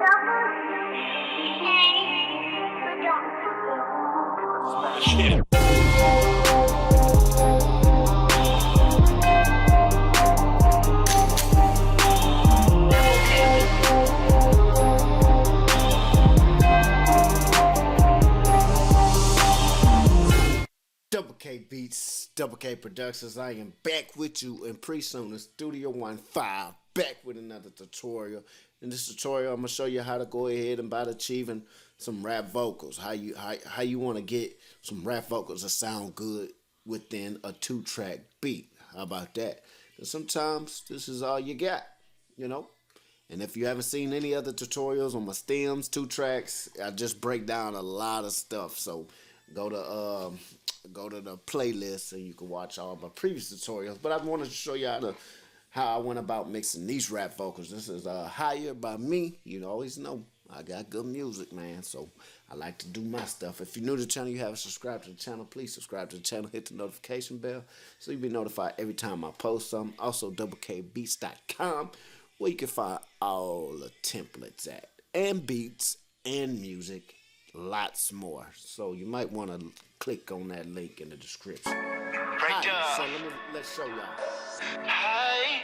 Double K Beats, Double K Productions. I am back with you in Presona Studio 1.5, back with another tutorial. In this tutorial, I'm gonna show you how to go ahead and about achieving some rap vocals. How you want to get some rap vocals that sound good within a 2-track beat. How about that? And sometimes this is all you got, you know. And if you haven't seen any other tutorials on my stems, 2 tracks, I just break down a lot of stuff. So go to the playlist and you can watch all my previous tutorials. But I wanted to show you how I went about mixing these rap vocals. This is Higher by me. You always know I got good music, man. So I like to do my stuff. If you're new to the channel, you haven't subscribed to the channel, please subscribe to the channel. Hit the notification bell so you'll be notified every time I post something. Also, doublekbeats.com, where you can find all the templates at, and beats and music, lots more. So you might want to click on that link in the description. Right, so let's show y'all. Higher.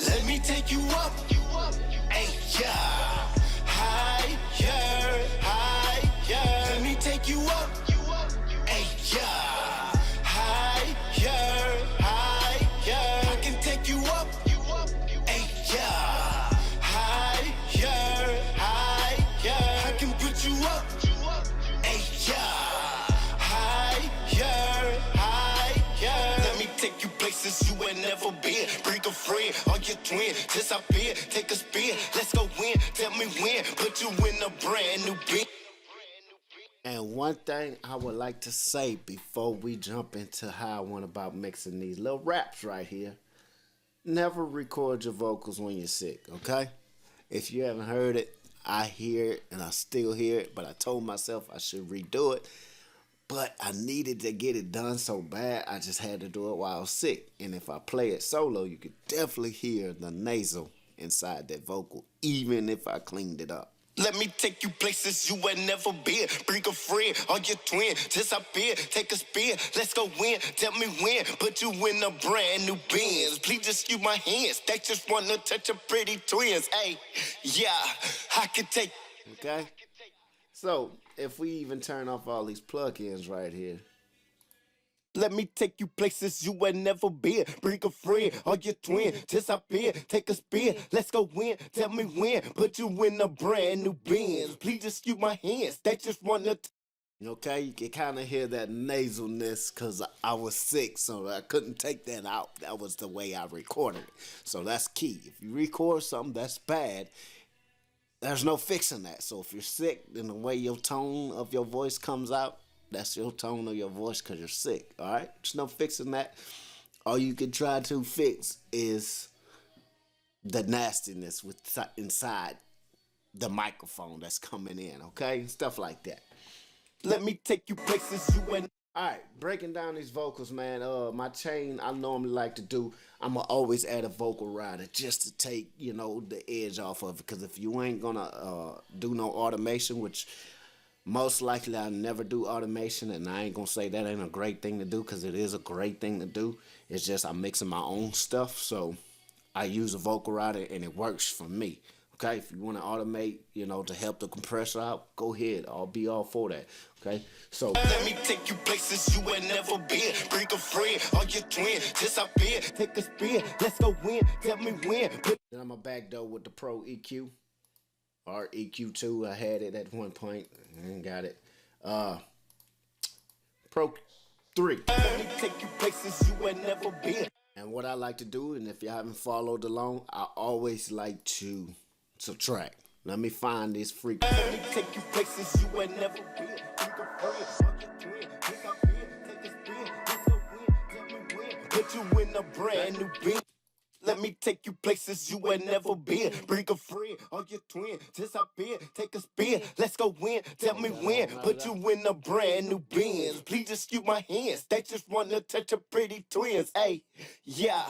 Let me take you up. Hey, yeah. Higher, higher. Let me take you up. Hey, yeah. Higher, higher. I can take you up. Hey, yeah. Higher, higher. I can put you up. Hey, yeah. Higher, higher. Let me take you places you ain't never been. Bring a friend or your twin. Disappear, take a spin. Let's go win. Tell me when. Put you in a brand new beat. And one thing I would like to say before we jump into how I went about mixing these little raps right here. Never record your vocals when you're sick, okay? If you haven't heard it, I hear it and I still hear it, but I told myself I should redo it. But I needed to get it done so bad, I just had to do it while I was sick. And if I play it solo, you could definitely hear the nasal inside that vocal, even if I cleaned it up. Let me take you places you ain't never been. Bring a friend or your twin. Disappear, take a spin. Let's go win. Tell me when. Put you in a brand new Benz. Please just use my hands. They just wanna touch a pretty twins. Hey, yeah, I can take. Okay? So, if we even turn off all these plugins right here. Let me take you places you ain't never been. Bring a friend or your twin. Disappear, take a spin. Let's go win. Tell me when. Put you in a brand new Benz. Please just use my hands. They just wanna. Okay, you can kind of hear that nasalness because I was sick, so I couldn't take that out. That was the way I recorded it. So that's key. If you record something that's bad, there's no fixing that. So if you're sick, then the way your tone of your voice comes out, that's your tone of your voice because you're sick, all right? There's no fixing that. All you can try to fix is the nastiness inside the microphone that's coming in, okay? Stuff like that. Let me take you places you ain't. All right, breaking down these vocals, man. My chain I normally like to do, I'ma always add a vocal rider just to take, the edge off of it. Because if you ain't gonna do no automation, which most likely I never do automation, and I ain't gonna say that ain't a great thing to do, because it is a great thing to do. It's just I'm mixing my own stuff, so I use a vocal rider and it works for me. Okay, if you want to automate, to help the compressor out, go ahead. I'll be all for that. Okay, so let me take you places you ain't never been. Bring a friend or your twin. Disappear, take a spin. Let's go win. Tell me when. Then I'm a backdoor with the Pro EQ or EQ2. I had it at one point. I ain't got it. Pro 3. Let me take you places you ain't never been. And what I like to do, and if you haven't followed along, I always like to subtract. Let me find this freak. Let me take you places you ain't never been. Bring a friend or your twin. Disappear, take a spin. Let's go win. Tell me when. Put you in a brand new beat. Let me take you places you ain't never been. Bring a friend or your twin. Disappear, take a spin. Let's go win. Tell me when. Put you in a brand new Benz. Please just use my hands. They just wanna touch a pretty twins. Hey, yeah,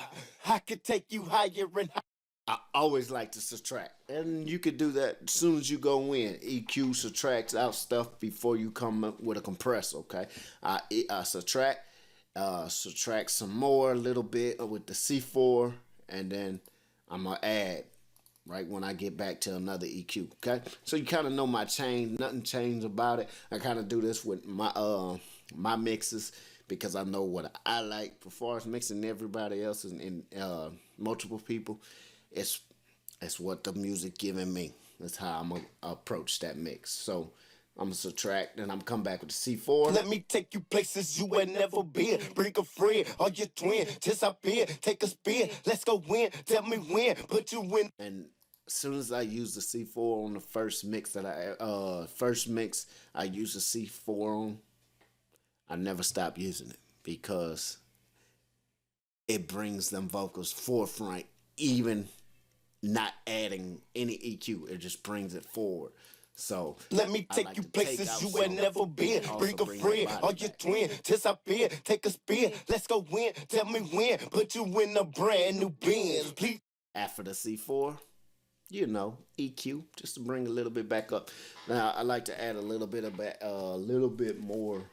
I could take you higher and higher. I always like to subtract, and you could do that as soon as you go in. EQ subtracts out stuff before you come up with a compressor. Okay, I subtract some more a little bit with the C4, and then I'm gonna add right when I get back to another EQ. Okay, so you kind of know my change. Nothing changed about it. I kind of do this with my mixes because I know what I like. As far as mixing everybody else and multiple people, it's it's what the music giving me. That's how I'm gonna approach that mix. So I'm gonna subtract and I'm come back with the C4. Let me take you places you ain't never been. Bring a friend or your twin. Disappear, take a spin. Let's go win. Tell me when. Put you in. And as soon as I use the C4 on the first mix I use the C4 on, I never stop using it because it brings them vocals forefront, even not adding any EQ. It just brings it forward. So Let me I take like you to places out you some ain't never been. and also Bring a bring friend the or body your back. twin. Disappear, take a spin. Let's go win. Tell me when. Put you in a brand new Benz. Please. After the C4, EQ, just to bring a little bit back up. Now I like to add a little bit of a little bit more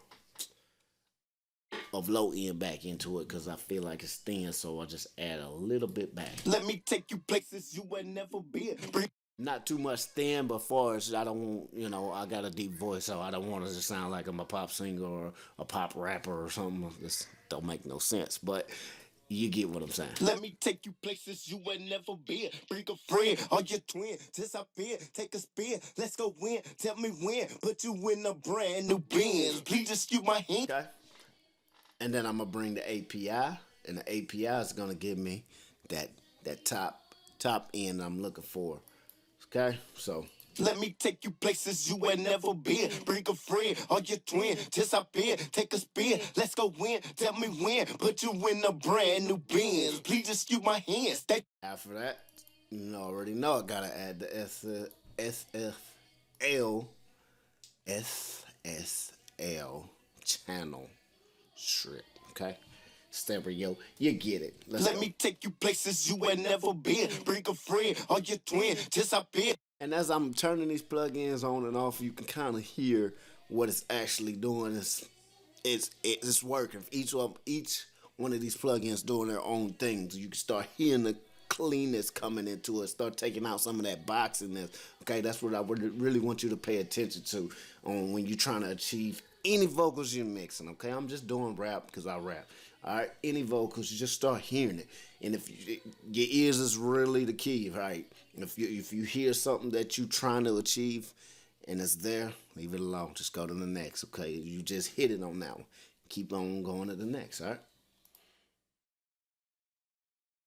of low end back into it because I feel like it's thin, so I just add a little bit back. Let me take you places you ain't never been. Bring Not too much thin, but far as I don't want, I got a deep voice, so I don't want to just sound like I'm a pop singer or a pop rapper or something. This don't make no sense, but you get what I'm saying. Let me take you places you ain't never been. Bring a friend or your twin. Disappear, take a spin. Let's go win. Tell me when. Put you in a brand new Benz. Please excuse my hand. Okay. And then I'm gonna bring the API, and the API is gonna give me that top end I'm looking for. Okay, so Let me take you places you ain't never been. Bring a friend or your twin. Disappear, take a spin. Let's go win. Tell me when. Put you in a brand new Benz. Please excuse my hands. That after that, you already know I gotta add the SSL channel strip. Okay, stereo, you get it. Let me take you places you ain't never been. Bring a friend or your twin. Disappear. And as I'm turning these plugins on and off, you can kind of hear what it's actually doing. It's working. Each one of these plugins doing their own things. You can start hearing the cleanness coming into it. Start taking out some of that boxiness. Okay, that's what I would really want you to pay attention to on when you're trying to achieve any vocals you're mixing. Okay, I'm just doing rap because I rap. All right, any vocals, you just start hearing it, and your ears is really the key, right? If you hear something that you trying to achieve, and it's there, leave it alone. Just go to the next. Okay, you just hit it on that one. Keep on going to the next. All right.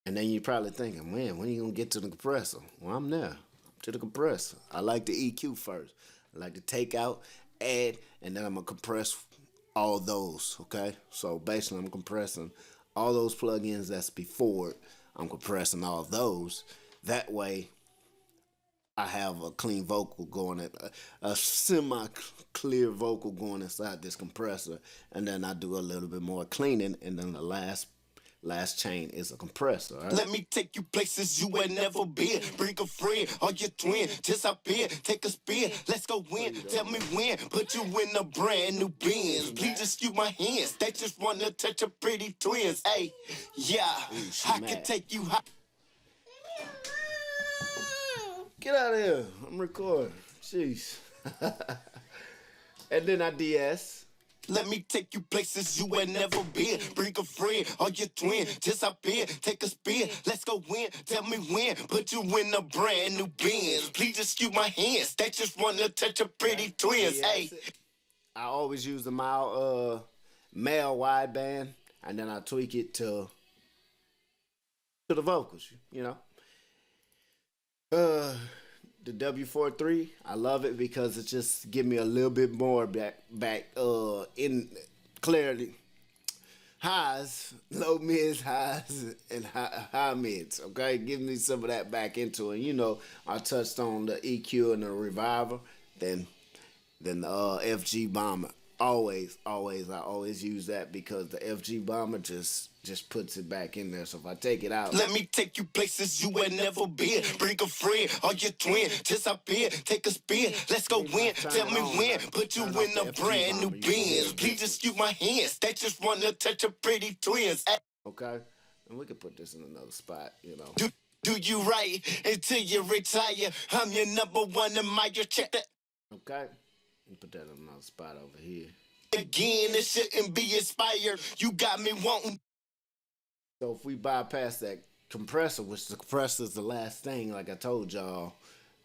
And then you're probably thinking, man, when are you gonna get to the compressor? Well, I'm there. To the compressor. I like the EQ first. I like to take out, add, and then I'm gonna compress all those, okay? So basically I'm compressing all those plugins that's before it. I'm compressing all those. That way I have a clean vocal going at a semi-clear vocal going inside this compressor, and then I do a little bit more cleaning, and then the last chain is a compressor. All right? Let me take you places you ain't never been. Bring a friend or your twin. Disappear, take a spin. Let's go win. Tell me when. Put you in a brand new Benz. Please excuse my hands. They just wanna touch a pretty twins. Hey, yeah, I can take you high. Get out of here. I'm recording. Jeez. And then I DS. Let me take you places you ain't never been. Bring a friend or your twin. Disappear, take a spin. Let's go win. Tell me when. Put you in a brand new Benz. Please excuse my hands. They just wanna touch a pretty twins. Hey, I always use the male wideband, and then I tweak it to the vocals. The W43, I love it because it just give me a little bit more back in clarity. Highs, low mids, highs, and high mids. Okay, give me some of that back into it. I touched on the EQ and the reviver, then the FG Bomber. I always use that because the FG Bomber just puts it back in there. So if I take it out, let me take you places you ain't never been. Bring a friend or your twin. Disappear, take a spin. Let's go win. Tell me when. Put you in a brand new Benz. Please excuse my hands. They just wanna touch a pretty twins. okay, and we can put this in another spot, you know. Do you right until you retire? I'm your number one admirer. Check that. Okay, and put that in another spot over here. Again, it shouldn't be inspired. You got me wanting. So if we bypass that compressor, which the compressor is the last thing, like I told y'all,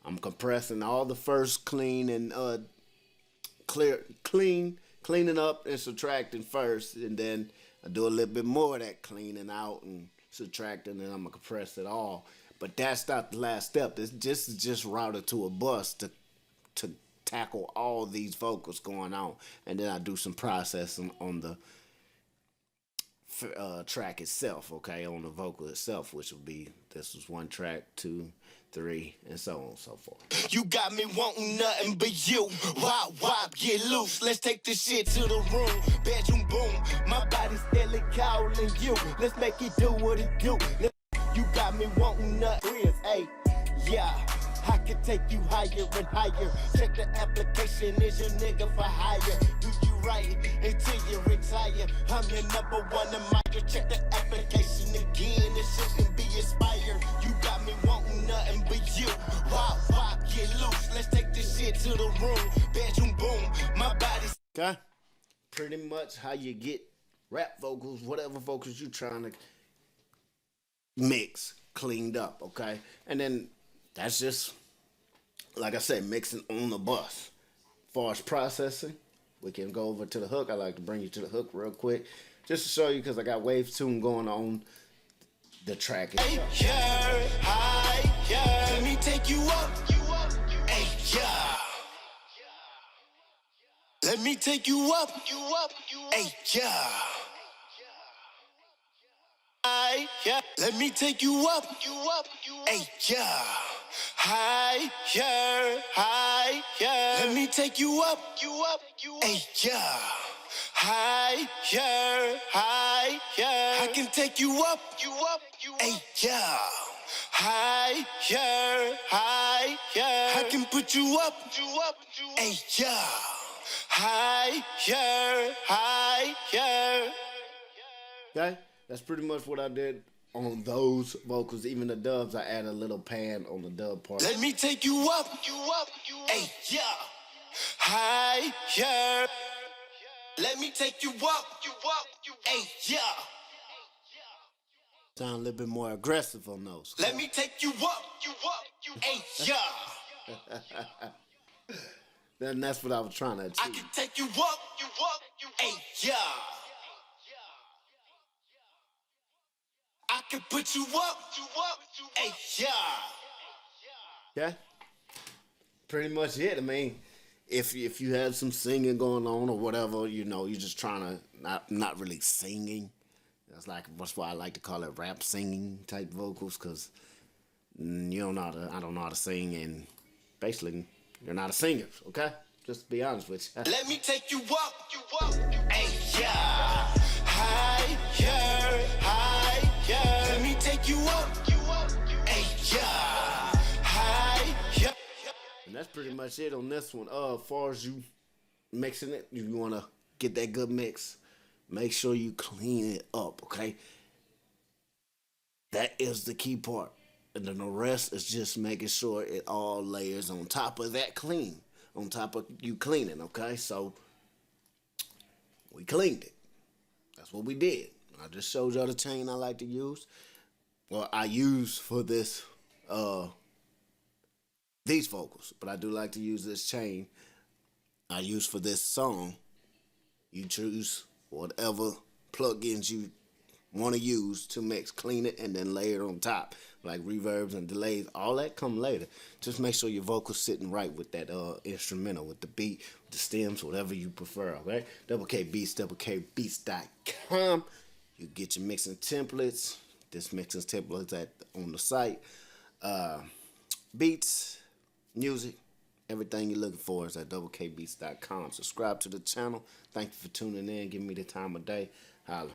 I'm compressing all the first clean and cleaning up and subtracting first, and then I do a little bit more of that cleaning out and subtracting, and I'm gonna compress it all. But that's not the last step. It's just routed to a bus to tackle all these vocals going on, and then I do some processing on the track itself, okay, on the vocal itself, which would be, this was 1 track, 2, 3, and so on and so forth. You got me wanting nothing but you. Wop, wop, get loose. Let's take this shit to the room. Bedroom boom. My body's steadily calling you. Let's make it do what it do. You got me wanting nothing. Hey, yeah. I can take you higher and higher. Check the application, is your nigga for hire? Do you right until you retire? I'm your number one admirer. Check the application again, it shouldn't be inspired. You got me wanting nothing but you. Wop, wop, get loose. Let's take this shit to the room. Bedroom boom, my body's. Okay? Pretty much how you get rap vocals, whatever vocals you're trying to mix, cleaned up, okay? And then that's just, like I said, mixing on the bus. As far as processing, we can go over to the hook. I like to bring you to the hook real quick, just to show you, because I got wave tune going on the track. Hey, yeah. Let me take you up. Hey, yeah. Let me take you up. Hey, yeah. Yeah. Let me take you up. Hey, yeah. Higher. Let me take you up. Hey, yeah. Higher. I can take you up. Hey, yeah. Higher. I can put you up. Hey, yeah. Higher. Okay? That's pretty much what I did on those vocals. Even the dubs, I add a little pan on the dub part. Let me take you up. Hey, yeah. Higher. Let me take you up. Hey, yeah. Sound a little bit more aggressive on those. Let me take you up. Hey, yeah. Then that's what I was trying to achieve. I can take you up. Hey, yeah. I can put you up. Hey, yeah. Okay? Pretty much it. I mean, if you have some singing going on or whatever, you know, you're just trying to not really singing. That's why I like to call it rap singing type vocals, because you don't know how to, I don't know how to sing, and basically you're not a singer, okay? Just to be honest with you. Let me take you up. Hey, yeah. Higher. Let me take you up. Hey, yeah. Higher. And that's pretty much it on this one. As far as you mixing it, you want to get that good mix, make sure you clean it up, okay? That is the key part. And then the rest is just making sure it all layers on top of that clean, on top of you cleaning, okay? So we cleaned it. That's what we did. I just showed y'all the chain I like to use. Well, I use for this, these vocals, but I do like to use this chain I use for this song. You choose whatever plugins you want to use to mix, clean it, and then lay it on top. Like reverbs and delays, all that come later. Just make sure your vocal's sitting right with that instrumental, with the beat, with the stems, whatever you prefer, okay? Double K Beats, doubleKbeats.com. You get your mixing templates. This mixing templates on the site. Beats, music, Everything you're looking for is at doublekbeats.com. Subscribe to the channel. Thank you for tuning in. Give me the time of day. Holla.